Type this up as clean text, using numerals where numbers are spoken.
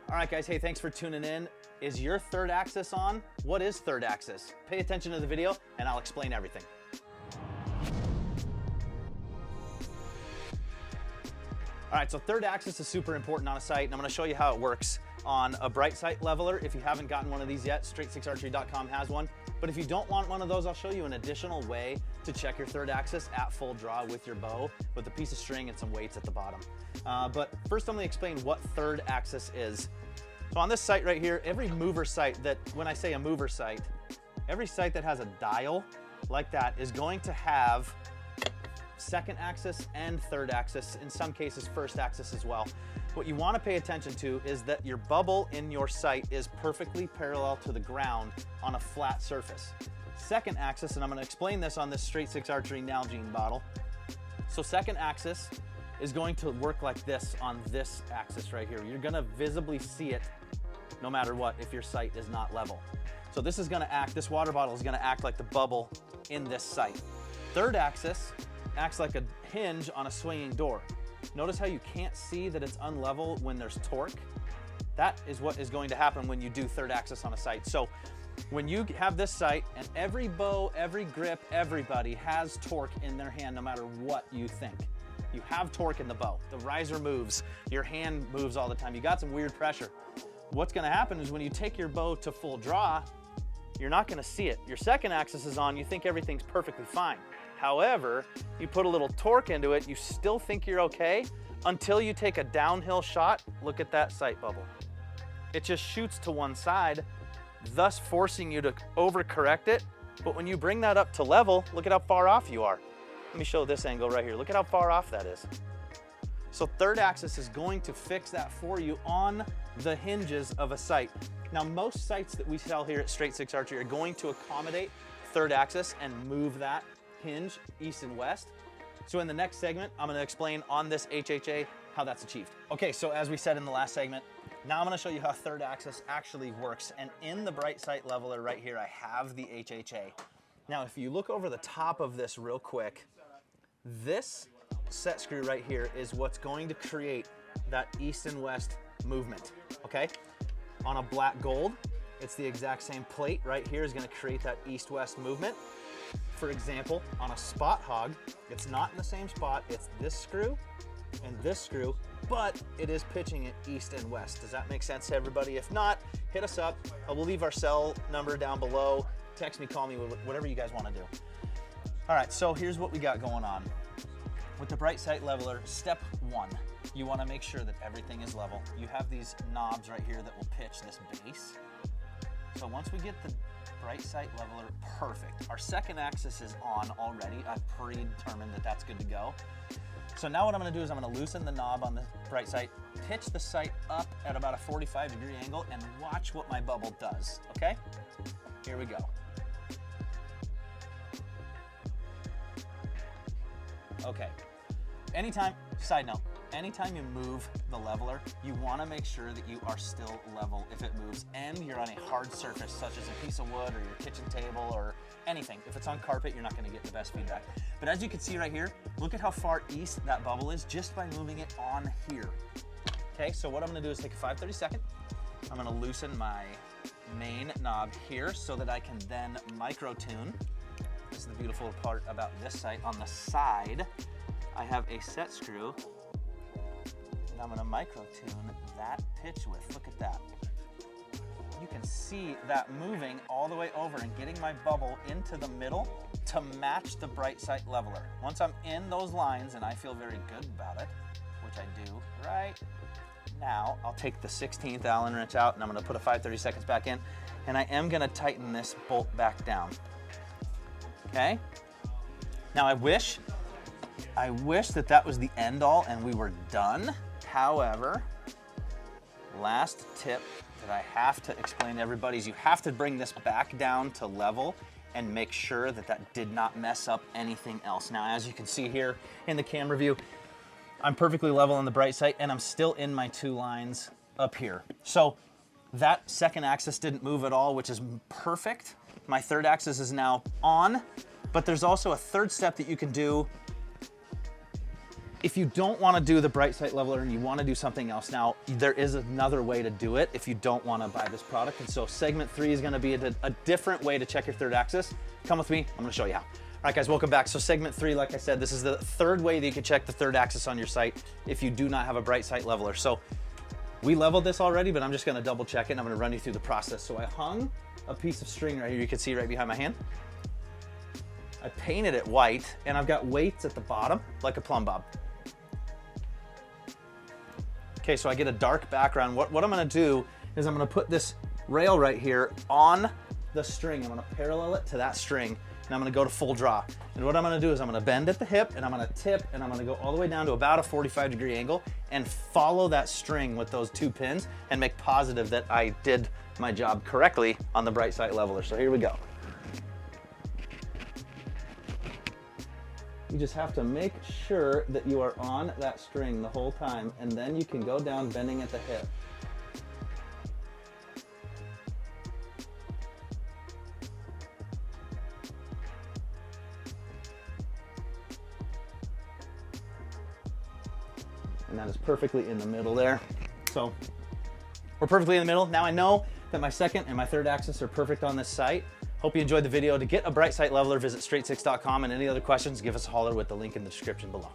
All right, guys, hey, thanks for tuning in. Is your third axis on? What is third axis? Pay attention to the video and I'll explain everything. All right, so third axis is super important on a sight, and I'm gonna show you how it works on a bright sight leveler. If you haven't gotten one of these yet, straight6archery.com has one. But if you don't want one of those, I'll show you an additional way to check your third axis at full draw with your bow, with a piece of string and some weights at the bottom. But first I'm gonna explain what third axis is. So on this sight right here, every mover sight that, when I say a mover sight, every sight that has a dial like that is going to have second axis and third axis, in some cases first axis as well. What you want to pay attention to is that your bubble in your sight is perfectly parallel to the ground on a flat surface. Second axis, and I'm going to explain this on this Straight 6 Archery Nalgene bottle. So second axis is going to work like this on this axis right here. You're going to visibly see it no matter what if your sight is not level. So this is going to act, this water bottle is going to act like the bubble in this sight. Third axis acts like a hinge on a swinging door. Notice how you can't see that it's unlevel when there's torque? That is what is going to happen when you do third axis on a sight. So when you have this sight, and every bow, every grip, everybody has torque in their hand no matter what you think. You have torque in the bow. The riser moves, your hand moves all the time. You got some weird pressure. What's gonna happen is when you take your bow to full draw, you're not gonna see it. Your second axis is on, you think everything's perfectly fine. However, you put a little torque into it, you still think you're okay until you take a downhill shot. Look at that sight bubble. It just shoots to one side, thus forcing you to overcorrect it. But when you bring that up to level, look at how far off you are. Let me show this angle right here. Look at how far off that is. So third axis is going to fix that for you on the hinges of a sight. Now, most sights that we sell here at Straight 6 Archery are going to accommodate third axis and move that hinge east and west. So in the next segment, I'm gonna explain on this HHA how that's achieved. Okay, so as we said in the last segment, now I'm gonna show you how third axis actually works. And in the bright sight leveler right here, I have the HHA. Now, if you look over the top of this real quick, this set screw right here is what's going to create that east and west movement, okay? On a black gold, it's the exact same plate right here is gonna create that east-west movement. For example, on a spot hog, it's not in the same spot, it's this screw and this screw, but it is pitching it east and west. Does that make sense to everybody? If not, hit us up. We'll leave our cell number down below. Text me, call me, whatever you guys wanna do. All right, so here's what we got going on. With the bright sight leveler, step one, you wanna make sure that everything is level. You have these knobs right here that will pitch this base. So once we get the bright sight leveler perfect, our second axis is on already. I've predetermined that that's good to go. So now what I'm gonna do is I'm gonna loosen the knob on the bright sight, pitch the sight up at about a 45-degree angle, and watch what my bubble does, okay? Here we go. Okay, anytime, side note, anytime you move the leveler, you wanna make sure that you are still level if it moves and you're on a hard surface such as a piece of wood or your kitchen table or anything. If it's on carpet, you're not gonna get the best feedback. But as you can see right here, look at how far east that bubble is just by moving it on here. Okay, so what I'm gonna do is take a 5/32. I'm gonna loosen my main knob here so that I can then micro tune. This is the beautiful part about this sight. On the side, I have a set screw. And I'm gonna micro tune that pitch width. Look at that. You can see that moving all the way over and getting my bubble into the middle to match the bright sight leveler. Once I'm in those lines, and I feel very good about it, which I do right now, I'll take the 16th Allen wrench out and I'm gonna put a 5/32 back in, and I am gonna tighten this bolt back down. Okay? Now I wish that that was the end all and we were done. However, last tip that I have to explain to everybody is you have to bring this back down to level and make sure that that did not mess up anything else. Now, as you can see here in the camera view, I'm perfectly level on the bright sight and I'm still in my two lines up here. So that second axis didn't move at all, which is perfect. My third axis is now on, but there's also a third step that you can do If you don't want to do the bright sight leveler and you want to do something else now, there is another way to do it if you don't want to buy this product. And so segment 3 is going to be a different way to check your third axis. Come with me, I'm going to show you how. All right, guys, welcome back. So segment 3, like I said, this is the third way that you can check the third axis on your sight if you do not have a bright sight leveler. So we leveled this already, but I'm just going to double check it and I'm going to run you through the process. So I hung a piece of string right here. You can see right behind my hand. I painted it white and I've got weights at the bottom like a plumb bob. Okay, so I get a dark background. What I'm going to do is I'm going to put this rail right here on the string. I'm going to parallel it to that string and I'm going to go to full draw. And what I'm going to do is I'm going to bend at the hip and I'm going to tip and I'm going to go all the way down to about a 45-degree angle and follow that string with those 2 pins and make positive that I did my job correctly on the bright sight leveler. So here we go. You just have to make sure that you are on that string the whole time, and then you can go down bending at the hip. And that is perfectly in the middle there. So we're perfectly in the middle. Now I know that my second and my third axis are perfect on this sight. Hope you enjoyed the video. To get a bright sight leveler, visit straight6.com, and any other questions, give us a holler with the link in the description below.